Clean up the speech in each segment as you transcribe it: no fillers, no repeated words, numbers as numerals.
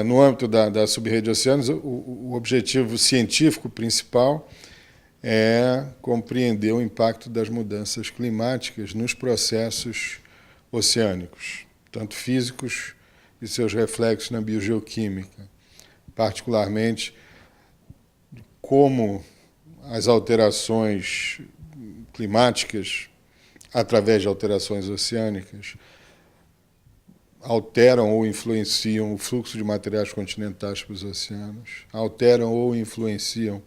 No âmbito da subrede oceanos, o objetivo científico principal é compreender o impacto das mudanças climáticas nos processos oceânicos, tanto físicos e seus reflexos na biogeoquímica, particularmente como as alterações climáticas, através de alterações oceânicas, alteram ou influenciam o fluxo de materiais continentais para os oceanos, alteram ou influenciam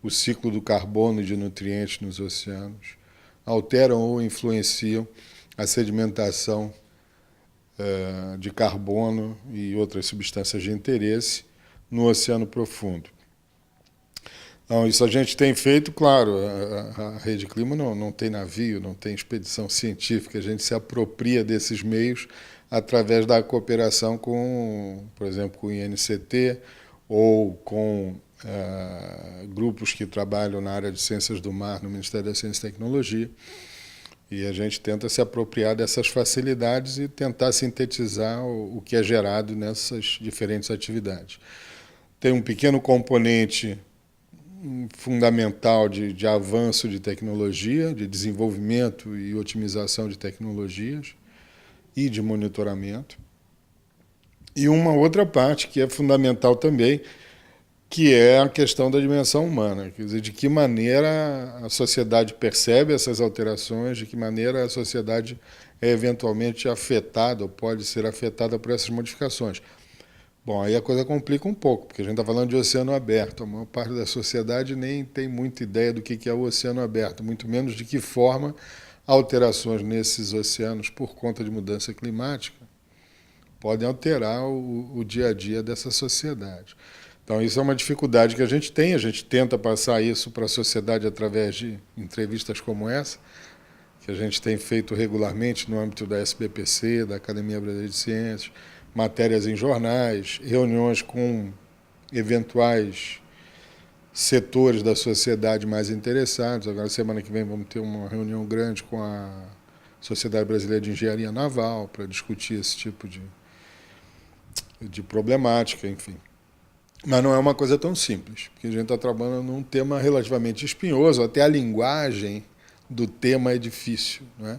o ciclo do carbono e de nutrientes nos oceanos, alteram ou influenciam a sedimentação de carbono e outras substâncias de interesse no oceano profundo. Então, isso a gente tem feito, claro, a Rede Clima não tem navio, não tem expedição científica, a gente se apropria desses meios através da cooperação com, por exemplo, com o INCT ou com grupos que trabalham na área de ciências do mar no Ministério da Ciência e Tecnologia. E a gente tenta se apropriar dessas facilidades e tentar sintetizar o que é gerado nessas diferentes atividades. Tem um pequeno componente fundamental de avanço de tecnologia, de desenvolvimento e otimização de tecnologias e de monitoramento. E uma outra parte que é fundamental também, que é a questão da dimensão humana, quer dizer, de que maneira a sociedade percebe essas alterações, de que maneira a sociedade é eventualmente afetada ou pode ser afetada por essas modificações. Bom, aí a coisa complica um pouco, porque a gente está falando de oceano aberto. A maior parte da sociedade nem tem muita ideia do que é o oceano aberto, muito menos de que forma alterações nesses oceanos por conta de mudança climática podem alterar o dia a dia dessa sociedade. Então, isso é uma dificuldade que a gente tenta passar isso para a sociedade através de entrevistas como essa, que a gente tem feito regularmente no âmbito da SBPC, da Academia Brasileira de Ciências, matérias em jornais, reuniões com eventuais setores da sociedade mais interessados. Agora, semana que vem, vamos ter uma reunião grande com a Sociedade Brasileira de Engenharia Naval para discutir esse tipo de problemática, enfim. Mas não é uma coisa tão simples, porque a gente está trabalhando num tema relativamente espinhoso, até a linguagem do tema é difícil, não é?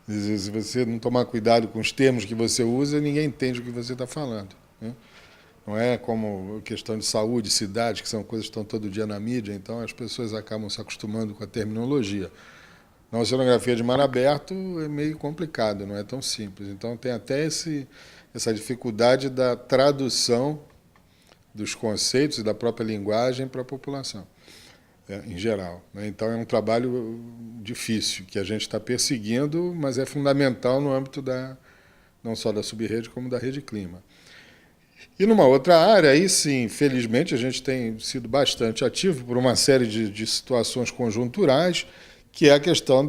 Se você não tomar cuidado com os termos que você usa, ninguém entende o que você está falando, né? Não é como questão de saúde, cidade, que são coisas que estão todo dia na mídia, então as pessoas acabam se acostumando com a terminologia. Na oceanografia de mar aberto é meio complicado, não é tão simples. Então tem até essa dificuldade da tradução dos conceitos e da própria linguagem para a população, em geral, né? Então é um trabalho difícil, que a gente está perseguindo, mas é fundamental no âmbito não só da subrede, como da Rede Clima. E numa outra área, aí sim, felizmente, a gente tem sido bastante ativo por uma série de situações conjunturais, que é a questão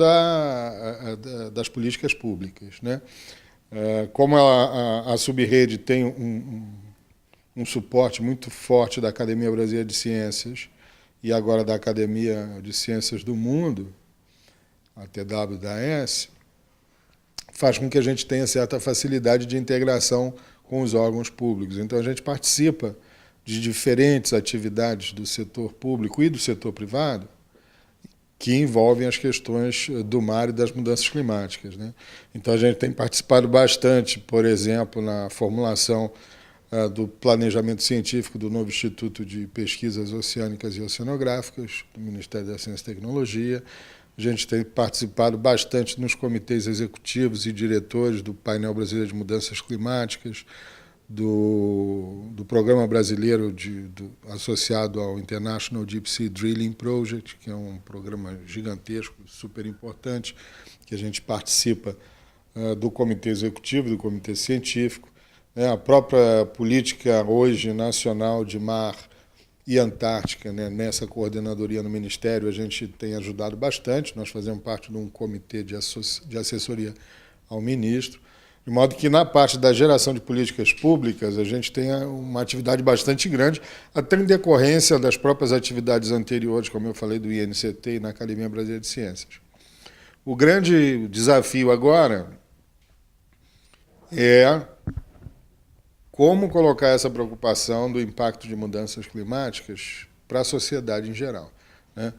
das políticas públicas, né? Como a subrede tem um suporte muito forte da Academia Brasileira de Ciências e agora da Academia de Ciências do Mundo, a TWS, faz com que a gente tenha certa facilidade de integração com os órgãos públicos. Então, a gente participa de diferentes atividades do setor público e do setor privado que envolvem as questões do mar e das mudanças climáticas, né? Então, a gente tem participado bastante, por exemplo, na formulação do planejamento científico do novo Instituto de Pesquisas Oceânicas e Oceanográficas, do Ministério da Ciência e Tecnologia. A gente tem participado bastante nos comitês executivos e diretores do Painel Brasileiro de Mudanças Climáticas, do Programa Brasileiro associado ao International Deep Sea Drilling Project, que é um programa gigantesco, super importante, que a gente participa do comitê executivo, do comitê científico. A própria política hoje nacional de mar e Antártica, né, nessa coordenadoria no Ministério, a gente tem ajudado bastante. Nós fazemos parte de um comitê de assessoria ao ministro, de modo que, na parte da geração de políticas públicas, a gente tem uma atividade bastante grande, até em decorrência das próprias atividades anteriores, como eu falei, do INCT e na Academia Brasileira de Ciências. O grande desafio agora é como colocar essa preocupação do impacto de mudanças climáticas para a sociedade em geral, né?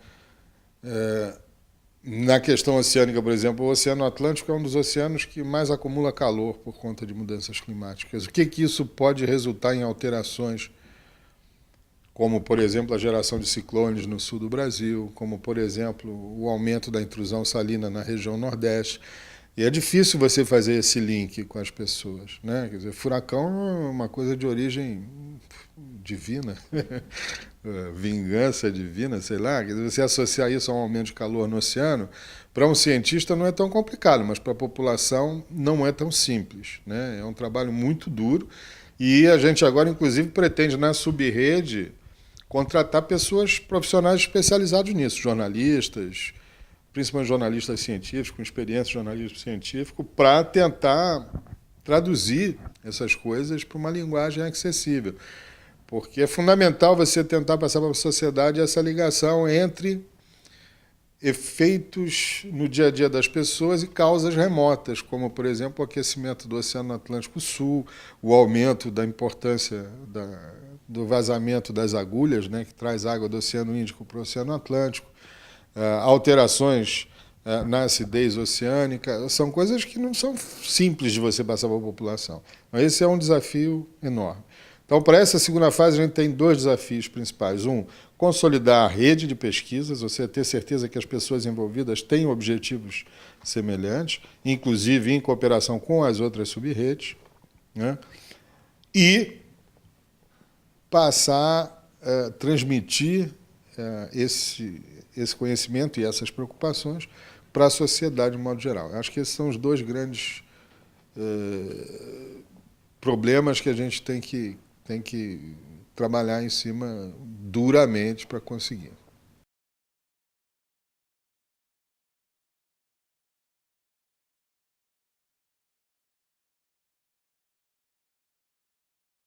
Na questão oceânica, por exemplo, o Oceano Atlântico é um dos oceanos que mais acumula calor por conta de mudanças climáticas. O que isso pode resultar em alterações, como, por exemplo, a geração de ciclones no sul do Brasil, como, por exemplo, o aumento da intrusão salina na região Nordeste. E é difícil você fazer esse link com as pessoas, né? Quer dizer, furacão é uma coisa de origem divina, vingança divina, sei lá. Quer dizer, você associar isso a um aumento de calor no oceano, para um cientista não é tão complicado, mas para a população não é tão simples, né? É um trabalho muito duro e a gente agora, inclusive, pretende na subrede contratar pessoas profissionais especializados nisso, jornalistas, principalmente jornalistas científicos, com experiência em jornalismo científico, para tentar traduzir essas coisas para uma linguagem acessível. Porque é fundamental você tentar passar para a sociedade essa ligação entre efeitos no dia a dia das pessoas e causas remotas, como, por exemplo, o aquecimento do Oceano Atlântico Sul, o aumento da importância do vazamento das agulhas, né, que traz água do Oceano Índico para o Oceano Atlântico, alterações na acidez oceânica, são coisas que não são simples de você passar para a população. Mas esse é um desafio enorme. Então, para essa segunda fase, a gente tem dois desafios principais. Um, consolidar a rede de pesquisas, ou seja, ter certeza que as pessoas envolvidas têm objetivos semelhantes, inclusive em cooperação com as outras sub-redes, né? E passar a transmitir esse conhecimento e essas preocupações para a sociedade de modo geral. Acho que esses são os dois grandes problemas que a gente tem que trabalhar em cima duramente para conseguir.